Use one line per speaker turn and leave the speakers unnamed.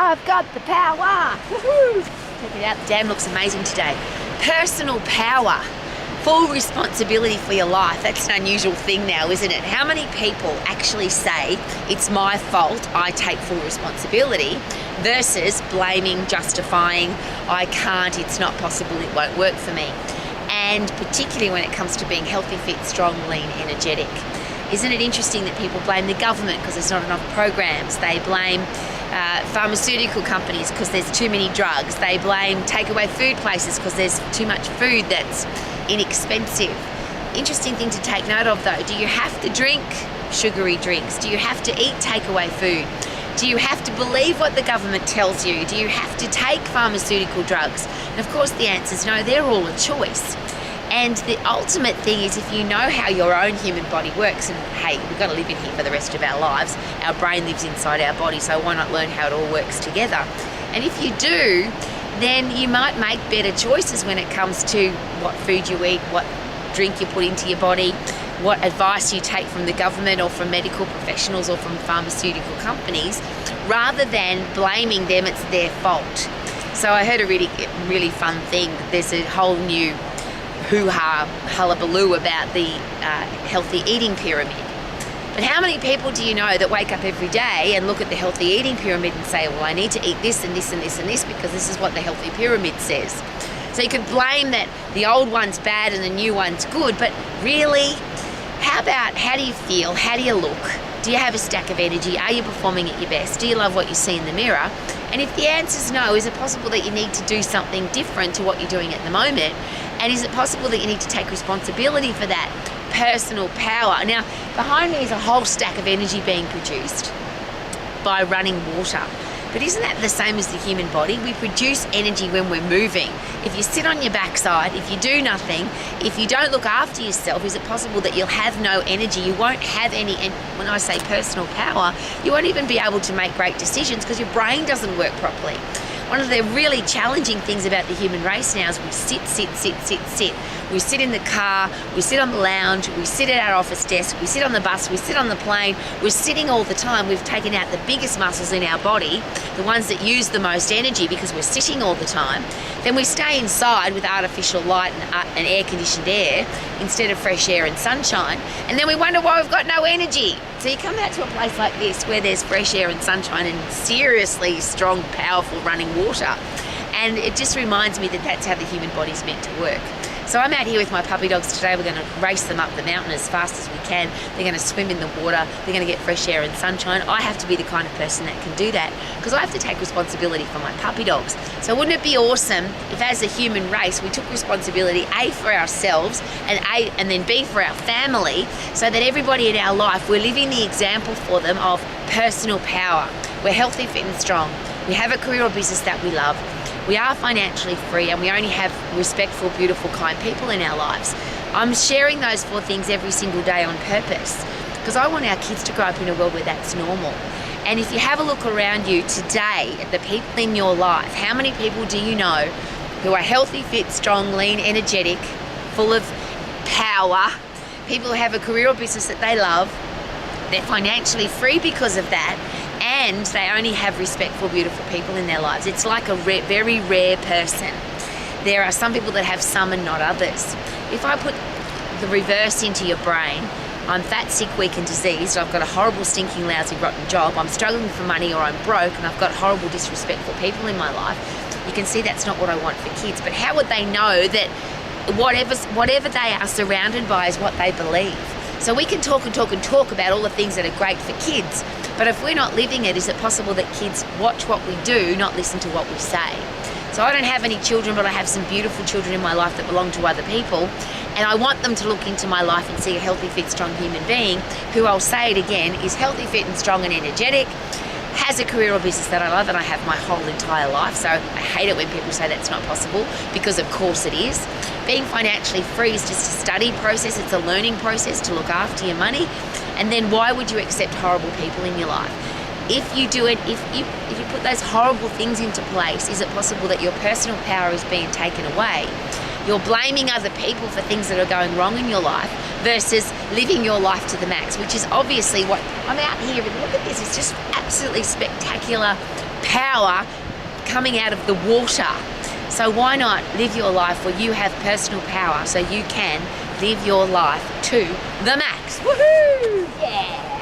I've got the power. Woohoo! Check it out, the dam looks amazing today. Personal power, full responsibility for your life. That's an unusual thing now, isn't it? How many people actually say it's my fault, I take full responsibility, versus blaming, justifying, I can't, it's not possible, it won't work for me. And particularly when it comes to being healthy, fit, strong, lean, energetic. Isn't it interesting that people blame the government because there's not enough programs? They blame pharmaceutical companies because there's too many drugs. They blame takeaway food places because there's too much food that's inexpensive. Interesting thing to take note of though, do you have to drink sugary drinks? Do you have to eat takeaway food? Do you have to believe what the government tells you? Do you have to take pharmaceutical drugs? And of course the answer is no, they're all a choice. And the ultimate thing is if you know how your own human body works, and hey, we've got to live in here for the rest of our lives. Our brain lives inside our body, so why not learn how it all works together? And if you do, then you might make better choices when it comes to what food you eat, what drink you put into your body, what advice you take from the government or from medical professionals or from pharmaceutical companies, rather than blaming them, it's their fault. So I heard a really fun thing. There's a whole new hoo-ha, hullabaloo about the healthy eating pyramid. But how many people do you know that wake up every day and look at the healthy eating pyramid and say, well, I need to eat this and this and this and this because this is what the healthy pyramid says. So you could blame that the old one's bad and the new one's good, but really, how do you feel? How do you look? Do you have a stack of energy? Are you performing at your best? Do you love what you see in the mirror? And if the answer is no, is it possible that you need to do something different to what you're doing at the moment? And is it possible that you need to take responsibility for that personal power? Now, behind me is a whole stack of energy being produced by running water. But isn't that the same as the human body? We produce energy when we're moving. If you sit on your backside, if you do nothing, if you don't look after yourself, is it possible that you'll have no energy? You won't have any, and when I say personal power, you won't even be able to make great decisions because your brain doesn't work properly. One of the really challenging things about the human race now is we sit. We sit in the car, we sit on the lounge, we sit at our office desk, we sit on the bus, we sit on the plane, we're sitting all the time. We've taken out the biggest muscles in our body, the ones that use the most energy because we're sitting all the time. Then we stay inside with artificial light and air-conditioned air instead of fresh air and sunshine. And then we wonder why we've got no energy. So you come out to a place like this where there's fresh air and sunshine and seriously strong, powerful running water. And it just reminds me that that's how the human body's meant to work. So I'm out here with my puppy dogs today. We're going to race them up the mountain as fast as we can. They're going to swim in the water. They're going to get fresh air and sunshine. I have to be the kind of person that can do that because I have to take responsibility for my puppy dogs. So wouldn't it be awesome if as a human race we took responsibility A for ourselves and then B for our family, so that everybody in our life, we're living the example for them of personal power. We're healthy, fit and strong. We have a career or business that we love. We are financially free and we only have respectful, beautiful, kind people in our lives. I'm sharing those 4 things every single day on purpose because I want our kids to grow up in a world where that's normal. And if you have a look around you today at the people in your life, how many people do you know who are healthy, fit, strong, lean, energetic, full of power, people who have a career or business that they love, they're financially free because of that, and they only have respectful, beautiful people in their lives. It's like a very rare person. There are some people that have some and not others. If I put the reverse into your brain, I'm fat, sick, weak and diseased, I've got a horrible, stinking, lousy, rotten job, I'm struggling for money or I'm broke and I've got horrible, disrespectful people in my life, you can see that's not what I want for kids. But how would they know that whatever they are surrounded by is what they believe? So we can talk about all the things that are great for kids, but if we're not living it, is it possible that kids watch what we do, not listen to what we say? So I don't have any children, but I have some beautiful children in my life that belong to other people, and I want them to look into my life and see a healthy, fit, strong human being who, I'll say it again, is healthy, fit and strong and energetic, has a career or business that I love and I have my whole entire life. So I hate it when people say that's not possible, because of course it is. Being financially free is just a study process, it's a learning process to look after your money. And then why would you accept horrible people in your life? If you do it, if you put those horrible things into place, is it possible that your personal power is being taken away? You're blaming other people for things that are going wrong in your life versus living your life to the max, which is obviously what I'm out here and look at this. It's just absolutely spectacular, power coming out of the water. So why not live your life where you have personal power so you can live your life to the max? Woohoo! Yeah!